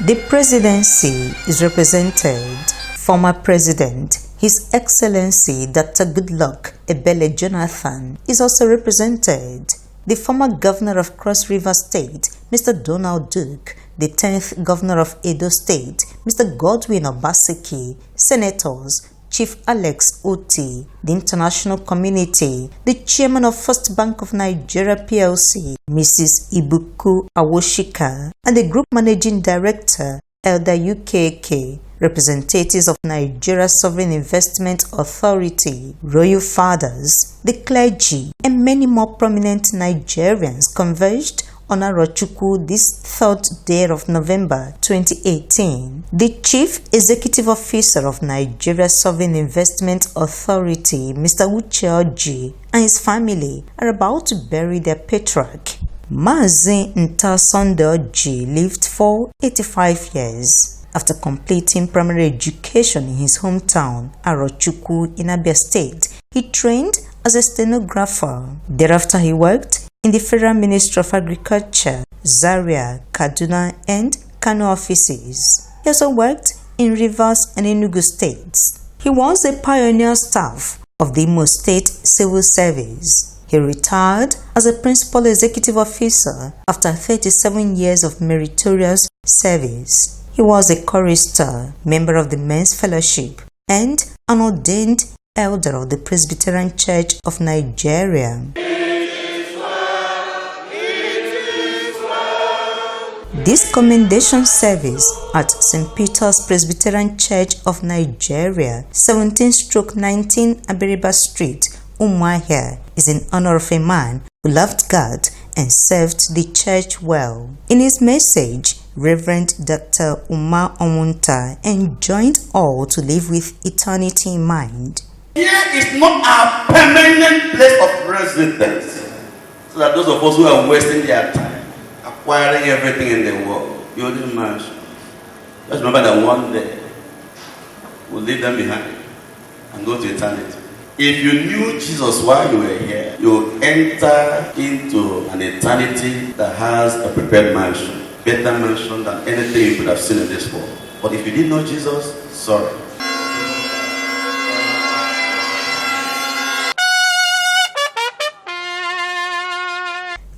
The presidency is represented former President His Excellency Dr. Goodluck Ebele Jonathan is also represented. The former governor of Cross River State, Mr. Donald Duke, the 10th governor of Edo State, Mr. Godwin Obaseki, senators, Chief Alex Oti, the international community, the chairman of First Bank of Nigeria PLC, Mrs. Ibuku Awoshika, and the group managing director, Elder UKK, representatives of Nigeria Sovereign Investment Authority, royal fathers, the clergy, and many more prominent Nigerians converged on Arochukwu this 3rd day of November 2018. The Chief Executive Officer of Nigeria Sovereign Investment Authority, Mr. Uche Orji, and his family are about to bury their patriarch. Mazi Nta Osondu Orji lived for 85 years. After completing primary education in his hometown, Arochukwu in Abia State, he trained as a stenographer. Thereafter, he worked in the Federal Ministry of Agriculture, Zaria, Kaduna, and Kano offices. He also worked in Rivers and Enugu states. He was a pioneer staff of the Imo State Civil Service. He retired as a principal executive officer after 37 years of meritorious service. He was a chorister, member of the Men's Fellowship, and an ordained elder of the Presbyterian Church of Nigeria. This commendation service at St. Peter's Presbyterian Church of Nigeria, 17/19 Abiriba Street, Umuahia, is in honor of a man who loved God and served the church well. In his message, Reverend Dr. Umar Omunta enjoined all to live with eternity in mind. Here is not our permanent place of residence, so that those of us who are wasting their time acquiring everything in the world, building mansions, just remember that one day we'll leave them behind and go to eternity. If you knew Jesus while you were here, you will enter into an eternity that has a prepared mansion, better mansion than anything you could have seen in this world. But if you didn't know Jesus, sorry.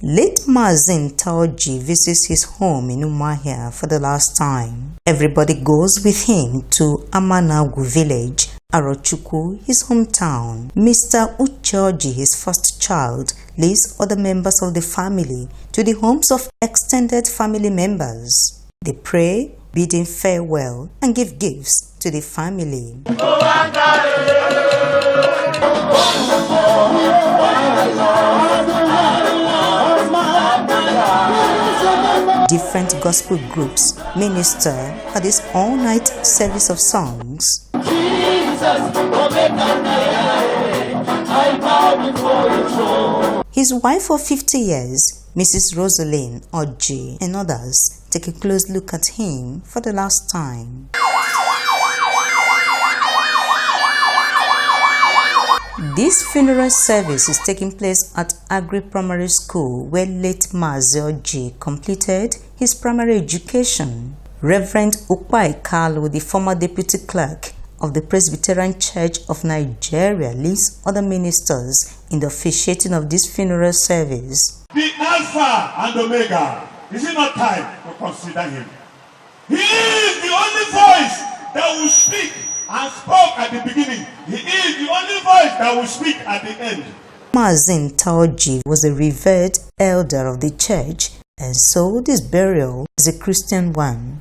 Late Mazi Nta Orji visits his home in Umuahia for the last time. Everybody goes with him to Amanagu village, Arochukwu, his hometown. Mr. Uche Orji, his first child, leads other members of the family to the homes of extended family members. They pray, bidding farewell, and give gifts to the family. Different gospel groups minister at this all-night service of songs. His wife of 50 years, Mrs. Rosaline Orji, and others take a close look at him for the last time. This funeral service is taking place at Agri Primary School, where late Mazi Orji completed his primary education. Reverend Ukpai Kalu, the former deputy clerk of the Presbyterian Church of Nigeria, leads other ministers in the officiating of this funeral service. The Alpha and Omega, is it not time to consider him? He is the only voice that will speak and spoke at the beginning. He is the only voice that will speak at the end. Mazi Nta Orji was a revered elder of the church, and so this burial is a Christian one.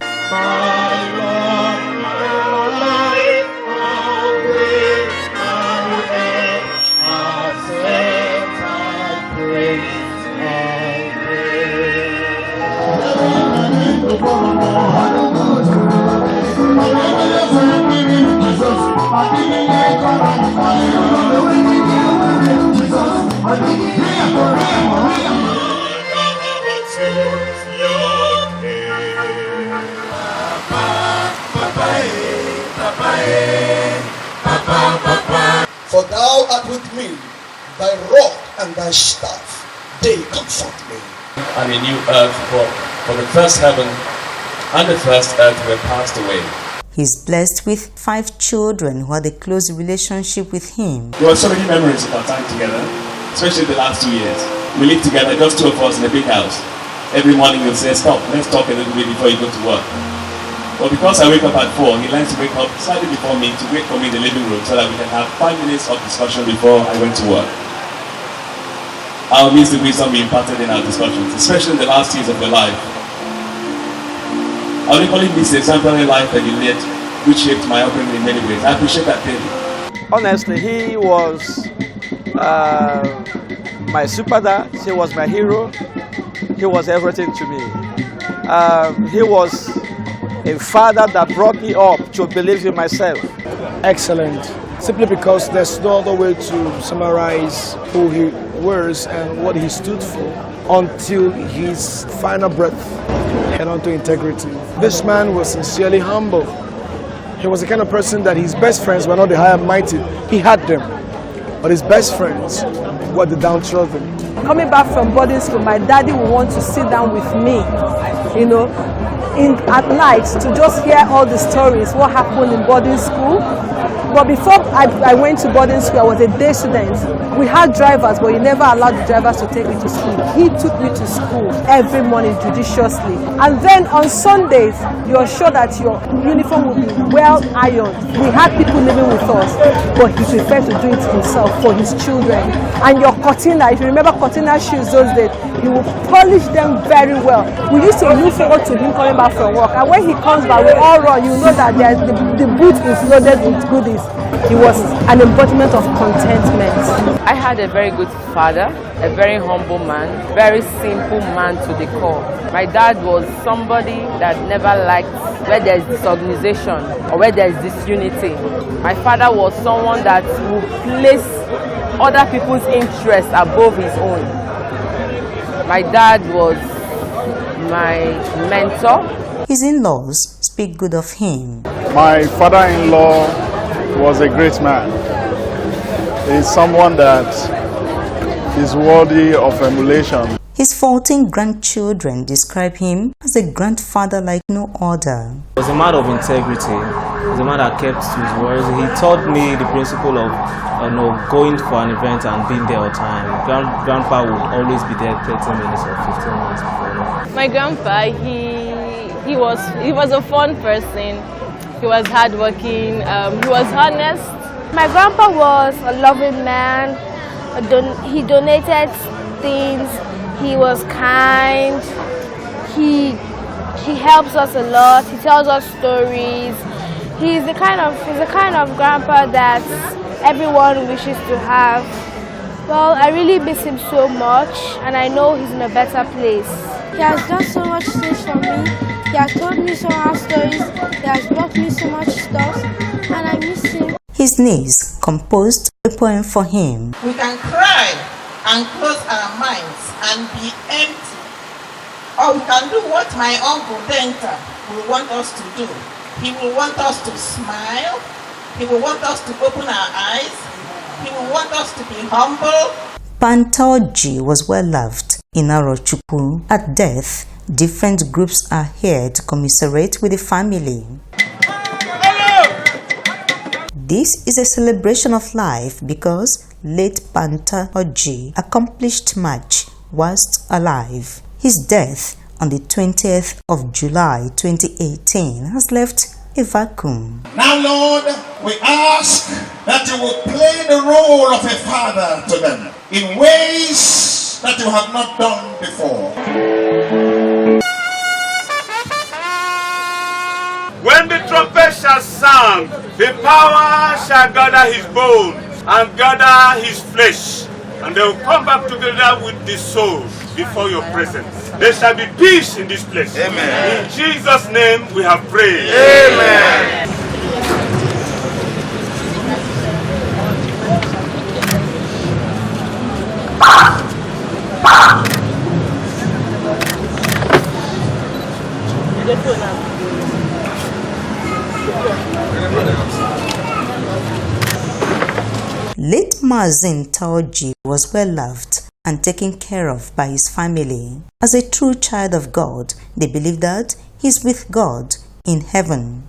For thou art with me, thy rod and thy staff, they comfort me. And a new earth, for the first heaven and the first earth were passed away. He is blessed with 5 children who had a close relationship with him. There were so many memories of our time together, especially the last 2 years. We lived together, just 2 of us in a big house. Every morning he'll say, stop, let's talk a little bit before you go to work. But because I wake up at 4, he learns to wake up slightly before me to wait for me in the living room so that we can have 5 minutes of discussion before I went to work. I'll miss the wisdom we imparted in our discussions, especially in the last years of your life. I would only miss the exemplary life that you led, which shaped my upbringing in many ways. I appreciate that daily. Honestly, he was my super dad. He was my hero. He was everything to me. He was a father that brought me up to believe in myself. Excellent. Simply because there's no other way to summarize who he was and what he stood for until his final breath and onto integrity. This man was sincerely humble. He was the kind of person that his best friends were not the high and mighty. He had them, but his best friends were the downtrodden. Coming back from boarding school, my daddy would want to sit down with me, at night to just hear all the stories, what happened in boarding school. But before I went to boarding school, I was a day student. We had drivers, but he never allowed the drivers to take me to school. He took me to school every morning judiciously. And then on Sundays, you're sure that your uniform will be well ironed. We had people living with us, but he preferred to do it himself for his children. And your cortina, if you remember cortina shoes those days, he would polish them very well. We used to look forward to him coming back from work. And when he comes back, we all run. You know that the boot is loaded with goodies. He was an embodiment of contentment. I had a very good father, a very humble man, very simple man to the core. My dad was somebody that never liked where there is disorganization or where there is disunity. My father was someone that would place other people's interests above his own. My dad was my mentor. His in-laws speak good of him. My father-in-law was a great man. He's someone that is worthy of emulation. His 14 grandchildren describe him as a grandfather like no other. He was a man of integrity. He was a man that kept to his words. He taught me the principle of going for an event and being there on time. Grandpa would always be there 30 minutes or 15 minutes before. My grandpa, he was a fun person. He was hardworking. He was honest. My grandpa was a loving man. He donated things. He was kind. He helps us a lot. He tells us stories. He's the kind of grandpa that everyone wishes to have. Well, I really miss him so much, and I know he's in a better place. He has done so much things for me. He has told me so many stories. He has brought me so much stuff, and I miss him. His niece composed a poem for him. We can cry and close our minds and be empty, or we can do what my uncle Denta will want us to do. He will want us to smile. He will want us to open our eyes. He will want us to be humble. Mr Orji was well loved in Arochukwu. At death, different groups are here to commiserate with the family. This is a celebration of life because late Mr Orji accomplished much whilst alive. His death on the 20th of July 2018 has left a vacuum. Now, Lord, we ask that you will play the role of a father to them in ways that you have not done before. When the trumpet shall sound, the power shall gather his bones and gather his flesh, and they will come back together with the soul before your presence. There shall be peace in this place. Amen. In Jesus' name we have prayed. Amen. Late Mazi Nta Osondu Orji was well loved and taken care of by his family. As a true child of God, they believe that he he's with God in heaven.